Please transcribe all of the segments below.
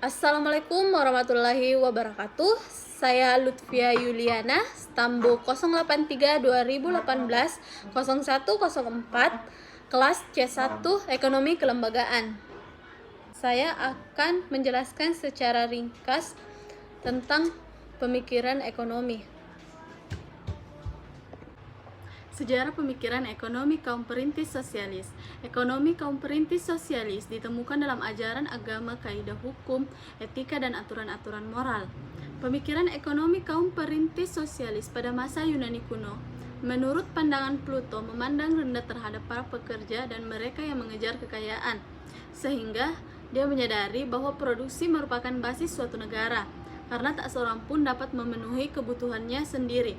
Assalamualaikum warahmatullahi wabarakatuh. Saya Lutfia Yuliana, Stambo 083 2018 0104, kelas C1 Ekonomi Kelembagaan. Saya akan menjelaskan secara ringkas tentang pemikiran ekonomi. Sejarah pemikiran ekonomi kaum perintis sosialis. Ekonomi kaum perintis sosialis ditemukan dalam ajaran agama, kaidah hukum, etika, dan aturan-aturan moral. Pemikiran ekonomi kaum perintis sosialis pada masa Yunani kuno, menurut pandangan Pluto, memandang rendah terhadap para pekerja dan mereka yang mengejar kekayaan, sehingga dia menyadari bahwa produksi merupakan basis suatu negara, karena tak seorang pun dapat memenuhi kebutuhannya sendiri.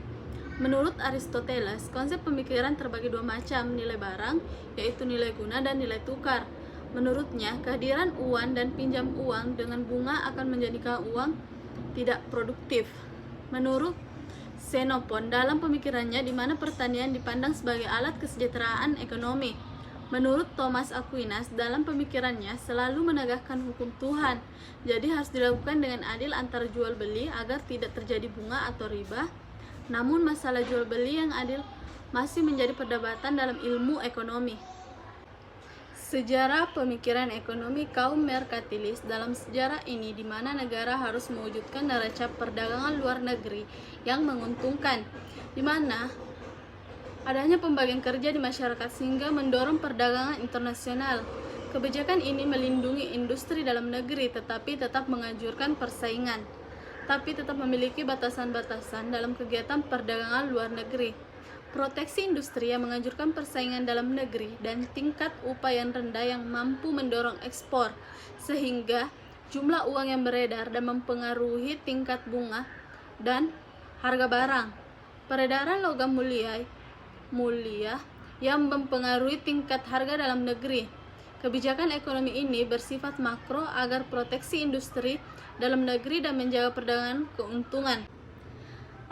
Menurut Aristoteles, konsep pemikiran terbagi dua macam, nilai barang, yaitu nilai guna, dan nilai tukar. Menurutnya, kehadiran uang dan pinjam uang dengan bunga akan menjadikan uang tidak produktif. Menurut Xenophon, dalam pemikirannya di mana pertanian dipandang sebagai alat kesejahteraan ekonomi. Menurut Thomas Aquinas, dalam pemikirannya selalu menegakkan hukum Tuhan, jadi harus dilakukan dengan adil antara jual beli agar tidak terjadi bunga atau riba. Namun masalah jual beli yang adil masih menjadi perdebatan dalam ilmu ekonomi. Sejarah pemikiran ekonomi kaum merkantilis. Dalam sejarah ini di mana negara harus mewujudkan neraca perdagangan luar negeri yang menguntungkan, di mana adanya pembagian kerja di masyarakat sehingga mendorong perdagangan internasional. Kebijakan ini melindungi industri dalam negeri tetapi tetap menganjurkan persaingan, tapi tetap memiliki batasan-batasan dalam kegiatan perdagangan luar negeri. Proteksi industri yang menganjurkan persaingan dalam negeri dan tingkat upah yang rendah yang mampu mendorong ekspor, sehingga jumlah uang yang beredar dan mempengaruhi tingkat bunga dan harga barang. Peredaran logam mulia yang mempengaruhi tingkat harga dalam negeri. Kebijakan ekonomi ini bersifat makro agar proteksi industri dalam negeri dan menjaga perdagangan keuntungan.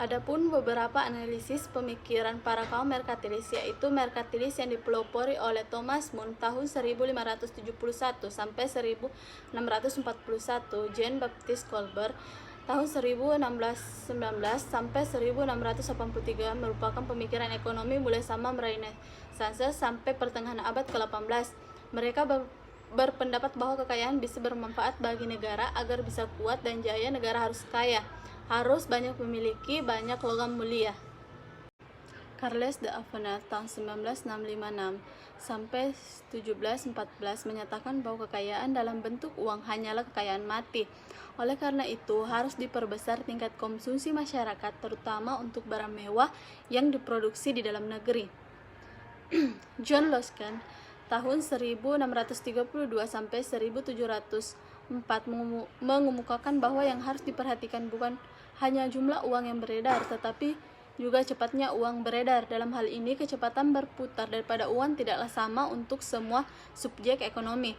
Adapun beberapa analisis pemikiran para kaum merkantilis, yaitu merkantilis yang dipelopori oleh Thomas More tahun 1571 sampai 1641, Jean Baptiste Colbert tahun 1619 sampai 1683 merupakan pemikiran ekonomi mulai zaman Renaissance sampai pertengahan abad ke-18. Mereka berpendapat bahwa kekayaan bisa bermanfaat bagi negara. Agar bisa kuat dan jaya, negara harus kaya, harus banyak memiliki banyak logam mulia. Charles de Avenel tahun 1965 sampai 1714 menyatakan bahwa kekayaan dalam bentuk uang hanyalah kekayaan mati. Oleh karena itu, harus diperbesar tingkat konsumsi masyarakat, terutama untuk barang mewah yang diproduksi di dalam negeri. John Ruskin tahun 1632 sampai 1704 mengemukakan bahwa yang harus diperhatikan bukan hanya jumlah uang yang beredar, tetapi juga cepatnya uang beredar. Dalam hal ini, kecepatan berputar daripada uang tidaklah sama untuk semua subjek ekonomi.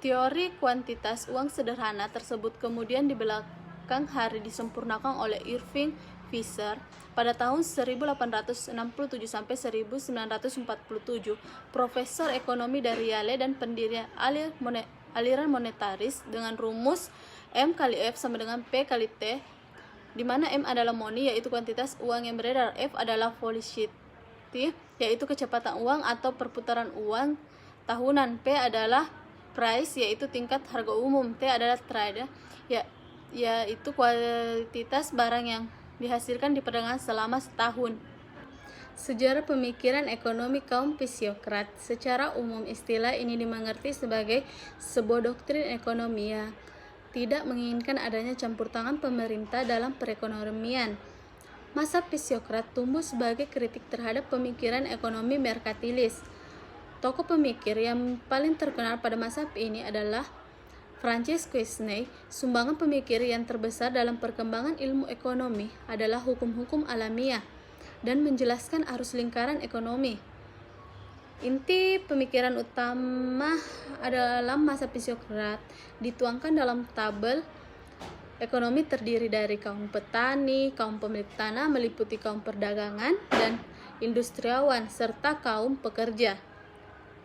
Teori kuantitas uang sederhana tersebut kemudian di belakang hari disempurnakan oleh Irving Fisher pada tahun 1867 sampai 1947, profesor ekonomi dari Yale dan pendiri aliran monetaris dengan rumus M kali F sama dengan P kali T, di mana M adalah money, yaitu kuantitas uang yang beredar, F adalah velocity, yaitu kecepatan uang atau perputaran uang tahunan, P adalah price, yaitu tingkat harga umum, T adalah trade, yaitu kuantitas barang yang dihasilkan di perdagangan selama setahun. Sejarah pemikiran ekonomi kaum fisiokrat. Secara umum, istilah ini dimengerti sebagai sebuah doktrin ekonomi yang tidak menginginkan adanya campur tangan pemerintah dalam perekonomian. Mazhab fisiokrat tumbuh sebagai kritik terhadap pemikiran ekonomi merkantilis. Tokoh pemikir yang paling terkenal pada mazhab ini adalah Francis Quesnay. Sumbangan pemikir yang terbesar dalam perkembangan ilmu ekonomi adalah hukum-hukum alamiah dan menjelaskan arus lingkaran ekonomi. Inti pemikiran utama dalam mazhab fisiokrat dituangkan dalam tabel ekonomi terdiri dari kaum petani, kaum pemilik tanah, meliputi kaum perdagangan dan industriawan, serta kaum pekerja.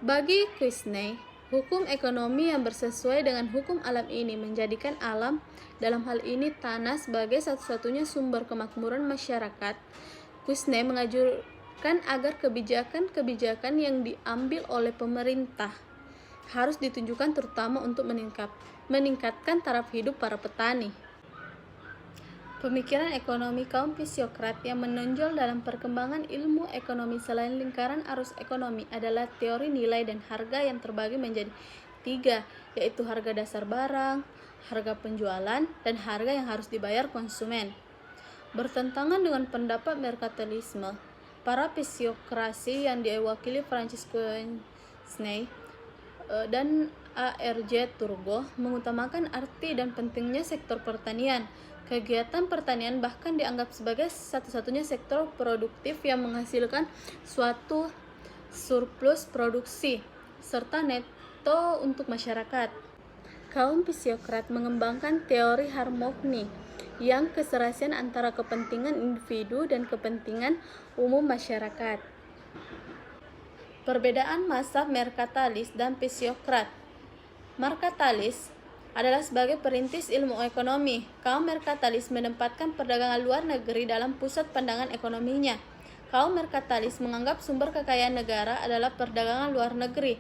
Bagi Quesnay, Hukum ekonomi yang bersesuai dengan hukum alam ini menjadikan alam, dalam hal ini tanah, sebagai satu-satunya sumber kemakmuran masyarakat. Kuisne menganjurkan agar kebijakan-kebijakan yang diambil oleh pemerintah harus ditunjukkan terutama untuk meningkatkan taraf hidup para petani. Pemikiran ekonomi kaum fisiokrat yang menonjol dalam perkembangan ilmu ekonomi selain lingkaran arus ekonomi adalah teori nilai dan harga yang terbagi menjadi 3, yaitu harga dasar barang, harga penjualan, dan harga yang harus dibayar konsumen. Bertentangan dengan pendapat merkantilisme, para fisiokrasi yang diwakili Francis Kuisne dan A.R.J. Turgot mengutamakan arti dan pentingnya sektor pertanian. Kegiatan pertanian bahkan dianggap sebagai satu-satunya sektor produktif yang menghasilkan suatu surplus produksi serta neto untuk masyarakat. Kaum fisiokrat mengembangkan teori harmoni yang keserasian antara kepentingan individu dan kepentingan umum masyarakat. Perbedaan mazhab merkantilis dan fisiokrat. Merkantilis adalah sebagai perintis ilmu ekonomi. Kaum merkantilis menempatkan perdagangan luar negeri dalam pusat pandangan ekonominya. Kaum merkantilis menganggap sumber kekayaan negara adalah perdagangan luar negeri,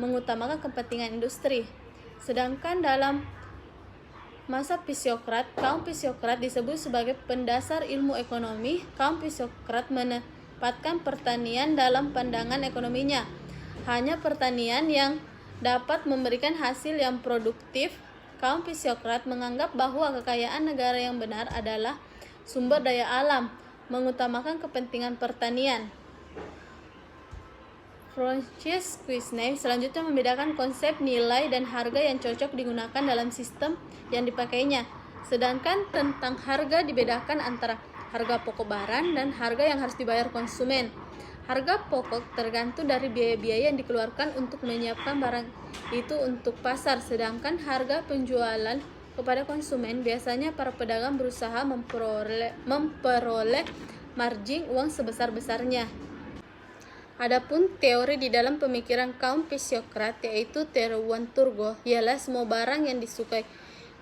mengutamakan kepentingan industri. Sedangkan dalam masa fisiokrat, kaum fisiokrat disebut sebagai pendasar ilmu ekonomi. Kaum fisiokrat menempatkan pertanian dalam pandangan ekonominya. Hanya pertanian yang dapat memberikan hasil yang produktif. Kaum fisiokrat menganggap bahwa kekayaan negara yang benar adalah sumber daya alam, mengutamakan kepentingan pertanian. Francis Kuisne selanjutnya membedakan konsep nilai dan harga yang cocok digunakan dalam sistem yang dipakainya. Sedangkan tentang harga dibedakan antara harga pokok barang dan harga yang harus dibayar konsumen. Harga pokok tergantung dari biaya-biaya yang dikeluarkan untuk menyiapkan barang itu untuk pasar, sedangkan harga penjualan kepada konsumen biasanya para pedagang berusaha memperoleh margin uang sebesar-besarnya. Adapun teori di dalam pemikiran kaum fisiokrat, yaitu teori Turgot, ialah semua barang yang disukai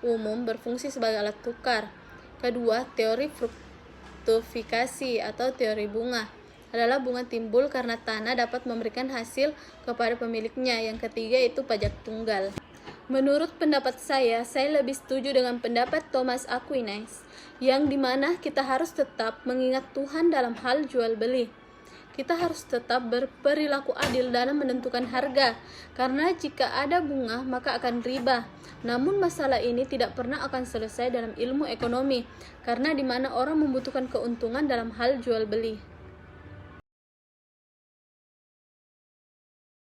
umum berfungsi sebagai alat tukar. Kedua, teori fruktifikasi atau teori bunga adalah bunga timbul karena tanah dapat memberikan hasil kepada pemiliknya. Yang ketiga itu pajak tunggal. Menurut pendapat saya lebih setuju dengan pendapat Thomas Aquinas, yang dimana kita harus tetap mengingat Tuhan dalam hal jual beli. Kita harus tetap berperilaku adil dalam menentukan harga, karena jika ada bunga maka akan riba. Namun masalah ini tidak pernah akan selesai dalam ilmu ekonomi, karena dimana orang membutuhkan keuntungan dalam hal jual beli.